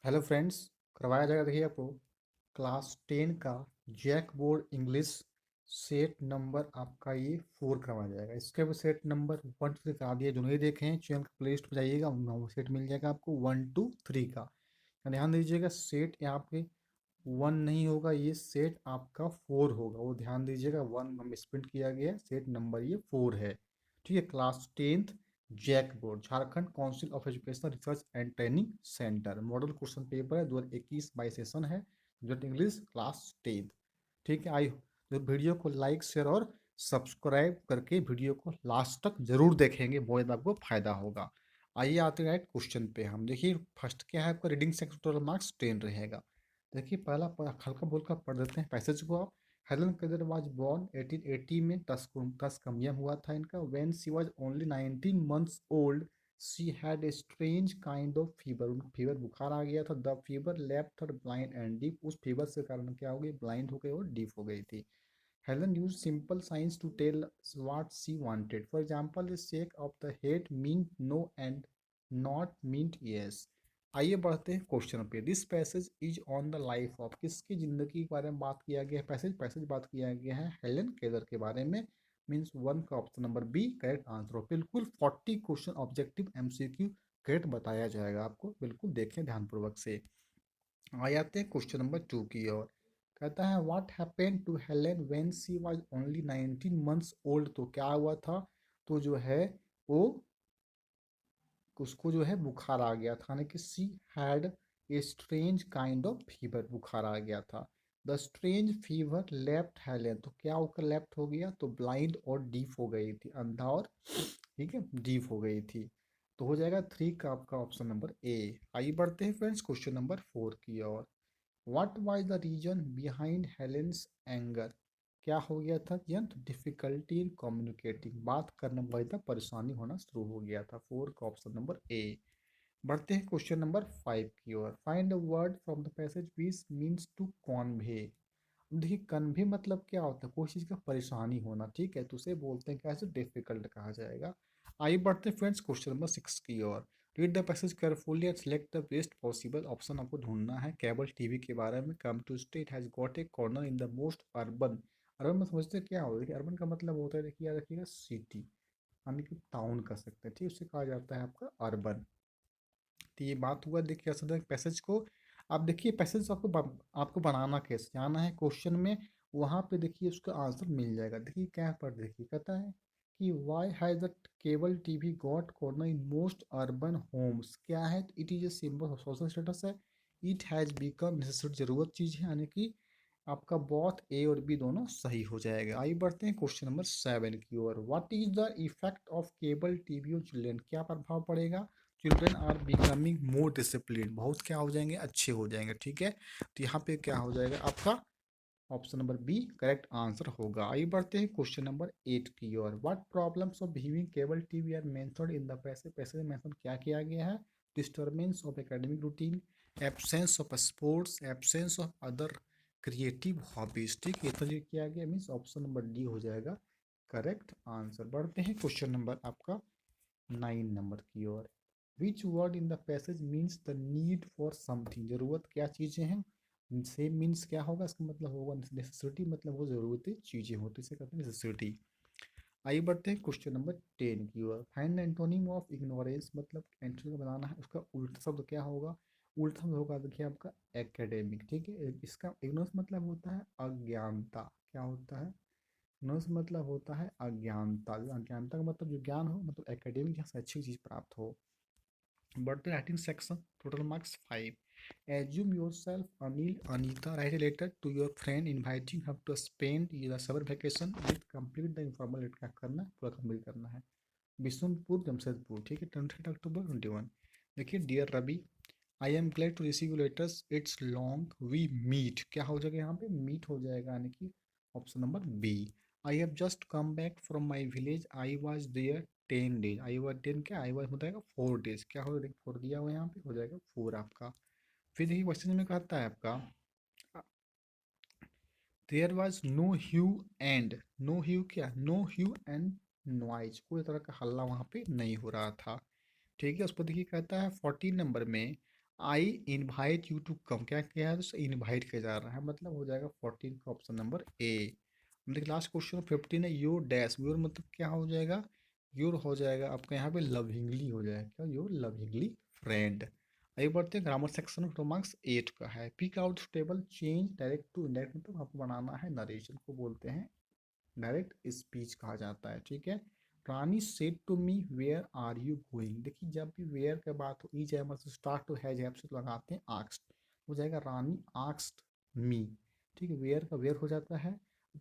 Hello friends, करवाया जाएगा। देखिए आपको क्लास 10 का JAC board English set number आपका ये 4 करवाया जाएगा। इसके भी सेट नंबर 1 से करा दिया। जो नहीं देखे हैं चैनल के प्ले लिस्ट पर जाइएगा, उनमें वो सेट मिल जाएगा आपको 1 2 3 का। ध्यान दीजिएगा, सेट यहाँ पे 1 नहीं होगा, ये सेट आपका 4 होगा। वो ध्यान दीजिएगा, 1 हम स्प्रिंट किया गया है, सेट नंबर ये 4 है। ठीक है, class 10th JAC board, Jharkhand council of educational research and training centre. Model question paper है 2021 बाई सेशन है, जो इंग्लिश क्लास 10th। ठीक है, आई जो वीडियो को लाइक शेयर और सब्सक्राइब करके वीडियो को लास्ट तक जरूर देखेंगे, बहुत ज़्यादा आपको फायदा होगा। आइए आते हैं क्वेश्चन पे। हम देखिए फर्स्ट क्या है आपका, रीडिंग सेक्शन टोटल मार्क्स 10 रहेगा। देखिए पहला हल्का बोल कर पढ़ देते हैं पैसेज को आप। हेलन केलर वाज बोर्न 1880 में, तस्कमिया हुआ था इनका। When she was only 19 months old she had a strange kind of fever. उनको फीवर बुखार आ गया था। The fever left her blind and deaf. उस फीवर से कारण क्या हो गई, ब्लाइंड हो गई और डीफ हो गई थी। Helen used simple signs to tell what she wanted. For example, the shake of the head meant no and not meant yes. आइए बढ़ते हैं क्वेश्चन पे। This passage is on the life of, किसकी जिंदगी के बारे में बात किया गया है। पैसेज बात किया गया है हेलन केलर के बारे में। मीन्स 1 का option number B correct answer हो। बिल्कुल 40 क्वेश्चन ऑब्जेक्टिव एमसीक्यू करेक्ट बताया जाएगा आपको, बिल्कुल देखें ध्यानपूर्वक से। आ जाते हैं क्वेश्चन नंबर 2 की ओर। कहता है what happened to Helen when she was only 19 months old. तो क्या हुआ था, तो जो है वो उसको जो है बुखार आ गया था, यानी कि she had a strange kind of fever, बुखार आ गया था। The strange fever left Helen, तो क्या होकर लेफ्ट हो गया, तो ब्लाइंड और डीफ हो गई थी, अंधा और ठीक है डीफ हो गई थी। तो हो जाएगा 3 का आपका ऑप्शन नंबर ए। आइए बढ़ते हैं फ्रेंड्स क्वेश्चन नंबर 4 की ओर। What was the reason behind Helen's anger? क्या हो गया था, यंत डिफिकल्टी इन कम्युनिकेटिंग, बात करने में बड़ी परेशानी होना शुरू हो गया था। 4 का ऑप्शन नंबर ए। बढ़ते हैं क्वेश्चन नंबर 5 की ओर। Find a word from the passage which means to convey. देखिए कन्वे मतलब क्या होता है, कोई चीज़ का परेशानी होना, ठीक है, तो उसे बोलते हैं कैसे, डिफिकल्ट कहा जाएगा। आइए बढ़ते हैं फ्रेंड्स क्वेश्चन नंबर 6 की ओर। Read the passage carefully and select the best possible option आपको ढूंढना है। केबल टीवी के बारे में। Come to stay it has got a corner in the most urban. Urban में समझते हैं क्या होता है, देखिए अर्बन का मतलब होता है, देखिए याद रखिएगा सिटी, यानी कि टाउन कर सकते हैं, ठीक, उसे कहा जाता है आपका अर्बन। तो ये बात हुआ। देखिए असल पैसेज को आप देखिए, पैसेज आपको बनाना कैसे जाना है क्वेश्चन में, वहाँ पे देखिए उसका आंसर मिल जाएगा। देखिए क्या पर देखिए कहता है कि why has the cable TV got corner in most urban homes. क्या है, it is a symbol of social status है। इट हैज बिकम नेसेसरी, जरूरत चीज़ है, यानी कि आपका बहुत ए और बी दोनों सही हो जाएगा। आइए बढ़ते हैं क्वेश्चन नंबर 7 की ओर। What is the effect of cable TV on children. क्या प्रभाव पड़ेगा, children are becoming more discipline, बहुत क्या हो जाएंगे, अच्छे हो जाएंगे, ठीक है। तो यहाँ पे क्या हो जाएगा आपका option number B correct answer होगा। आइए बढ़ते हैं क्वेश्चन नंबर 8 की ओर। What problems of viewing cable TV are mentioned in the passage. Passage में मेंशन क्या किया गया है, disturbance of academic routine, absence of sports, absence of other creative hobbies, ठीक है, तो ये किया गया, मीन्स ऑप्शन नंबर डी हो जाएगा करेक्ट आंसर। बढ़ते हैं क्वेश्चन नंबर आपका 9 नंबर की ओर। Which word in the passage means the need for something. जरूरत क्या चीज़ें हैं, सेम मीन्स क्या होगा, इसका मतलब होगा नेसेसिटी, मतलब वो ज़रूरती चीज़ें होती है, इसे कहते हैं नेसेसिटी। आइए बढ़ते हैं क्वेश्चन नंबर 10 की ओर। फाइंड एंटोनिम ऑफ इग्नोरेंस, मतलब एंटोनिम बनाना है, उसका उल्टा शब्द क्या होगा। उल्टा शब्द होगा देखिए आपका एकेडेमिक, ठीक है। इसका इग्नोरेंस मतलब होता है अज्ञानता, क्या होता है, इग्नोरेंस मतलब होता है अज्ञानता। अज्ञानता का मतलब जो ज्ञान हो, मतलब एकेडमिक जहाँ से अच्छी चीज़ प्राप्त हो। But the writing section, total marks 5. Assume yourself Anil Anita write a letter to your friend inviting her to spend the summer vacation with complete the informal letter। क्या करना है, पूरा कंप्लीट करना है। बिशुनपुर जमशेदपुर, ठीक है, 28 अक्टूबर 21। देखिए dear Ravi, I am glad to receive letters, it's long we meet. क्या हो जाएगा यहाँ पे, मीट हो जाएगा, यानी कि option number B. I have just come back from my village, I was there 10 days. I was 10 क्या, आई वॉज हो जाएगा 4 डेज, क्या हो जाएगा 4 दिया हुआ है यहाँ पे, हो जाएगा 4 आपका। फिर देखिए क्वेश्चन में कहता है आपका there was no hue and, no hue क्या, नो ह्यू एंड नॉइज, कोई तरह का हल्ला वहाँ पे नहीं हो रहा था, ठीक है। उस पर देखिए कहता है 14 नंबर में I invite you to come, क्या किया है तो इनवाइट किया जा रहा है, मतलब हो जाएगा 14 का ऑप्शन नंबर ए। देखिए लास्ट क्वेश्चन 15 है, योर डैश, योर मतलब क्या हो जाएगा, योर हो जाएगा आपका यहाँ पे लविंगली हो जाएगा, क्या योर लविंगली फ्रेंड। आइए बढ़ते हैं ग्रामर सेक्शन में, मार्क्स 8 का है। Pick out table change direct to indirect, मतलब आपको बनाना है, नरेशन को बोलते हैं डायरेक्ट स्पीच कहा जाता है, ठीक है। Rani said to me where are you going, देखिए जब भी वेयर के बात हो ई जाए मतलब स्टार्ट टू हैज हैव से तो लगाते हैं आक्स्ट, हो जाएगा रानी आक्स्ट मी, ठीक है। वेयर का वेयर हो जाता है।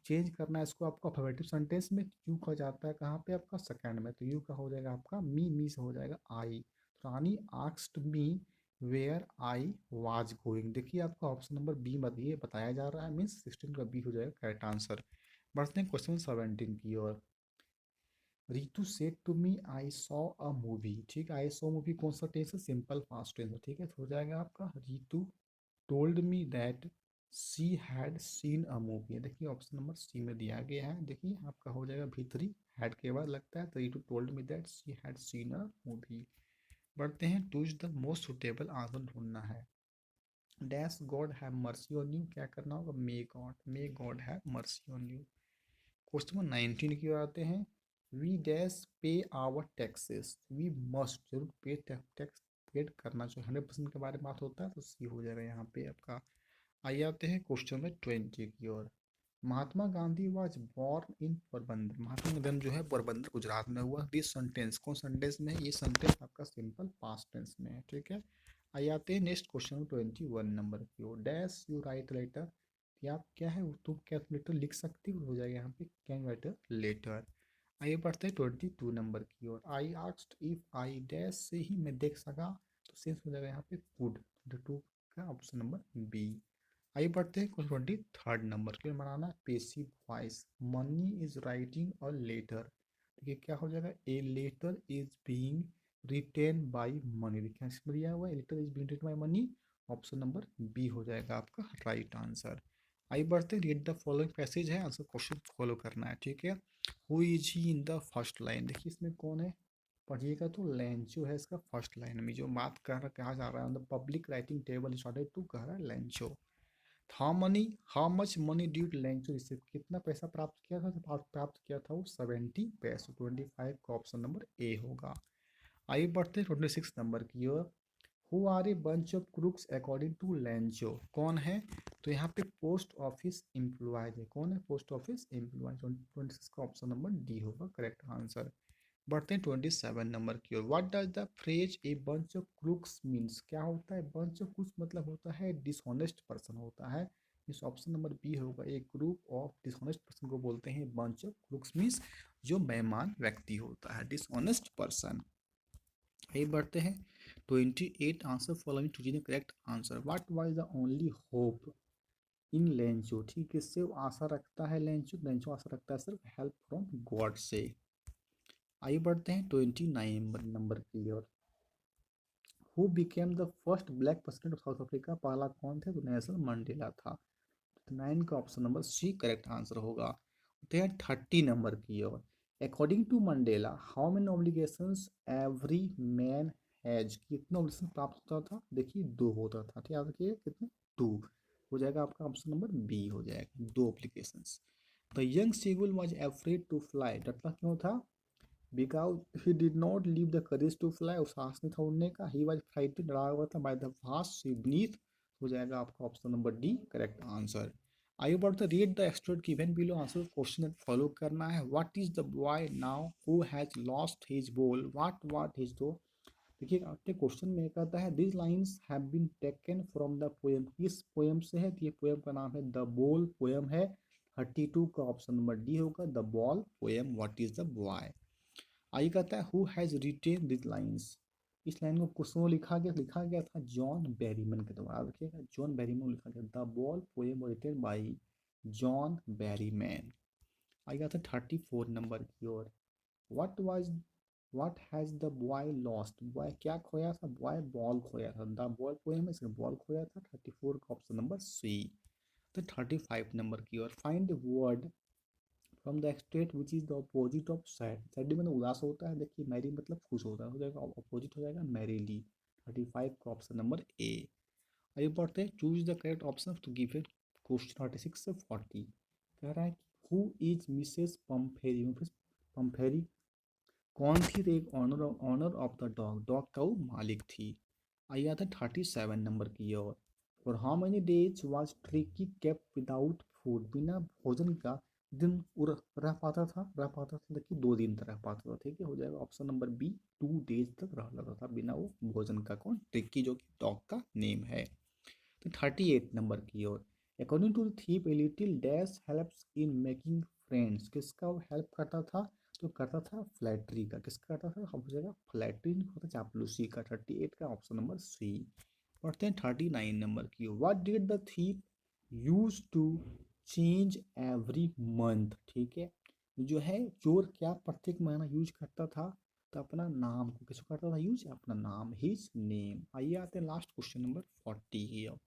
चेंज करना है इसको आपको अफर्मेटिव सेंटेंस में, यू का जाता है कहाँ पे आपका सेकंड में, तो यू का हो जाएगा आपका मी से हो जाएगा आई। रानी आक्स्ट me where I was going, देखिए आपका ऑप्शन नंबर बी मत ये बताया जा रहा है, मीन्स 16 का बी हो जाएगा करेक्ट आंसर। बढ़ते हैं क्वेश्चन 17 की ओर। Ritu said to me I saw a movie, ठीक है। आई सॉ मूवी कौन सा टेंस है, सिंपल पास्ट टेंस है, ठीक है। तो हो जाएगा आपका Ritu told me that she had seen a movie, देखिए ऑप्शन नंबर सी में दिया गया है, देखिए आपका हो जाएगा भीतरी हैड के बाद लगता है, तो Ritu told me that she had seen a movie. बढ़ते हैं, choose the most suitable answer ढूंढना है। Dash God have mercy on you, क्या करना होगा, may God have mercy on you. Question number 19 की ओर आते हैं। वी डैश पे आवर टैक्सेस, वी मस्ट जरूर पे टैक्स पेड करना चाहिए, 100% के बारे में बात होता है, तो सी हो जाएगा यहाँ पे आपका। आइए आते हैं क्वेश्चन में 20 की ओर। Mahatma Gandhi was born in Porbandar, Mahatma Gandhi जो है पोरबंदर गुजरात में हुआ। दिस सेंटेंस कौन सेंटेंस में है, ये सेंटेंस आपका सिंपल पास्ट टेंस में है, ठीक है। आइए आते हैं नेक्स्ट क्वेश्चन 21 नंबर की ओर। डैश यू राइट लेटर, या आप क्या है तुम क्या लेटर लिख सकती हो जाएगा यहाँ पे कैन राइट अ लेटर। आइए बढ़ते हैं 22 नंबर की ओर। I asked if I dash से ही मैं देख सका, तो सेंस हो जाएगा यहाँ पे कुड, 22 का ऑप्शन नंबर बी। आइए बढ़ते हैं कुछ 23 नंबर के बनाना passive voice. Mani is writing a letter, देखिए क्या हो जाएगा, A letter is being written by Mani, देखिए इसमें दिया हुआ है letter is being written by Mani, option number B हो जाएगा आपका राइट आंसर। आइए बढ़ते हैं, रीड द फॉलोइंग पैसेज है, आंसर क्वेश्चन फॉलो करना है, ठीक है। Who is he in the first line, देखिए इसमें कौन है, पढ़िएगा तो लेंचो है इसका फर्स्ट लाइन में जो बात कर रहा कहा जा रहा है, the public writing table started to कह रहा है Lencho. How much money did Lencho receive, कितना पैसा प्राप्त किया था, तो प्राप्त किया था वो 70 पैसे, 25 का ऑप्शन नंबर ए होगा। आइए बढ़ते हैं 26 नंबर की ओर। Who are a bunch of crooks according to Lencho, कौन है, तो यहाँ पे पोस्ट ऑफिस एम्प्लॉयज है, कौन है, पोस्ट ऑफिस एम्प्लॉय, 26 का ऑप्शन नंबर डी होगा करेक्ट आंसर। बढ़ते हैं 27 नंबर की ओर। What does the phrase a bunch of crooks means, क्या होता है, बंच ऑफ क्रूक्स मतलब होता है डिसऑनेस्ट पर्सन होता है, इस ऑप्शन नंबर बी होगा, एक ग्रुप ऑफ डिसऑनेस्ट पर्सन को बोलते हैं बंच ऑफ क्रूक्स मीन्स जो बेईमान व्यक्ति होता है, डिसऑनेस्ट पर्सन। आइए बढ़ते हैं 28 answer following to the correct answer. What was the only hope in Lencho, ठीक है, इससे वो आशा रखता है लेंचो, लेंचो आशा रखता है सिर्फ हेल्प फ्रॉम गॉड से। आइए बढ़ते हैं 29 नंबर की ओर। Who became the first black president of South Africa, पहला कौन थे, तो नेल्सन मंडेला था, 9 का option number C correct answer होगा। होते हैं 30 नंबर की ओर। According to Mandela how many obligations every man has, कितना ऑब्लिगेशन प्राप्त होता था, देखिए दो होता था, ठीक है, याद रखिए कितने, टू हो जाएगा आपका ऑप्शन नंबर बी हो जाएगा, दो obligations. The young seagull was afraid to fly, डरता क्यों था, because he did not leave the courage to fly, उस साहस नहीं था उड़ने का, ही वाज फ्राइटेड, डरा हुआ था, by the vast sea beneath, हो जाएगा आपका option number D correct answer. आइए बढ़ते, read the extract given below, answer question follow करना है। What is the boy now who has lost his ball, what his दो, देखिए आपके क्वेश्चन में कहता है this lines have been taken from the poem, किस पोएम से है, तो ये पोएम का नाम है द बॉल पोएम है, 32 का ऑप्शन नंबर डी होगा, the ball poem, what is the boy. आइए कहता है who has retain this lines, इस लाइन को किसने लिखा गया था जॉन बैरीमन के द्वारा, देखिएगा जॉन बैरीमन लिखा गया, the ball poem written by John Berryman. आइए आता है 34 नंबर की ओर। What was what has the boy lost, boy क्या खोया था, बॉय बॉल खोया था, द बॉल पोएम में इसमें बॉल खोया था, 34 का ऑप्शन नंबर सी। तो 35 नंबर की ओर। Find word from the state which is the opposite of sad, sad मतलब उदास होता है, देखिए मैरी मतलब खुश होता है, हो जाएगा अपोजिट हो जाएगा मैरीली, 35 का ऑप्शन नंबर ए। आइए बढ़ते हैं, choose the correct option to give a question 36 से 40। कह रहा है कि who is Mrs Pumphrey, Pumphrey कौन थी? तो एक owner owner of the dog, dog का वो मालिक थी। आइए आता है 37 नंबर की ओर। For how many days was Tricky kept without food, बिना भोजन का दिन रह पाता था, देखिए 2 दिन तक रह पाता था। ठीक है, हो जाएगा ऑप्शन नंबर बी, 2 डेज तक रह लेता था बिना वो भोजन का। कौन? ट्रिकी, जो कि डॉग का नेम है। तो 38 नंबर की ओर। According to the thief a little dash helps in making friends, किसका वो हेल्प करता था? तो करता था फ्लैटरी का। किसका करता था? हो जाएगा फ्लैटरी, नहीं होता चापलूसी का। 38 का ऑप्शन नंबर सी। पढ़ते हैं 39 नंबर की। What did the thief use to change every month? ठीक है, जो है चोर क्या प्रत्येक महीना यूज करता था? तो अपना नाम को किसको करता था यूज? अपना नाम, हिज नेम। आइए आते हैं लास्ट क्वेश्चन नंबर 40 की ओर।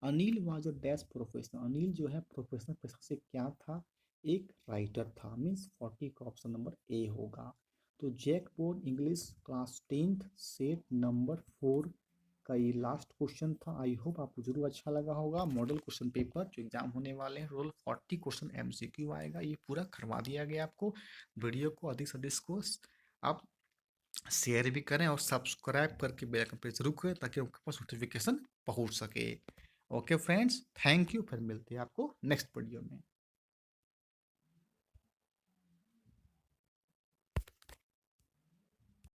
Anil was a dash professional, Anil जो है प्रोफेशनल पेशा से क्या था? एक राइटर था। मीन्स 40 का ऑप्शन नंबर ए होगा। तो JAC board English class 10th set number 4 का ये लास्ट क्वेश्चन था। आई होप आपको जरूर अच्छा लगा होगा। मॉडल क्वेश्चन पेपर जो एग्जाम होने वाले हैं, रोल 40 क्वेश्चन एमसीक्यू आएगा, ये पूरा करवा दिया गया आपको। वीडियो को अधिक से अधिक को आप शेयर भी करें और सब्सक्राइब करके बेल आइकन पर जरूर करें, ताकि आपके पास नोटिफिकेशन पहुंच सके। Okay friends, thank you. फिर मिलते हैं आपको नेक्स्ट वीडियो में।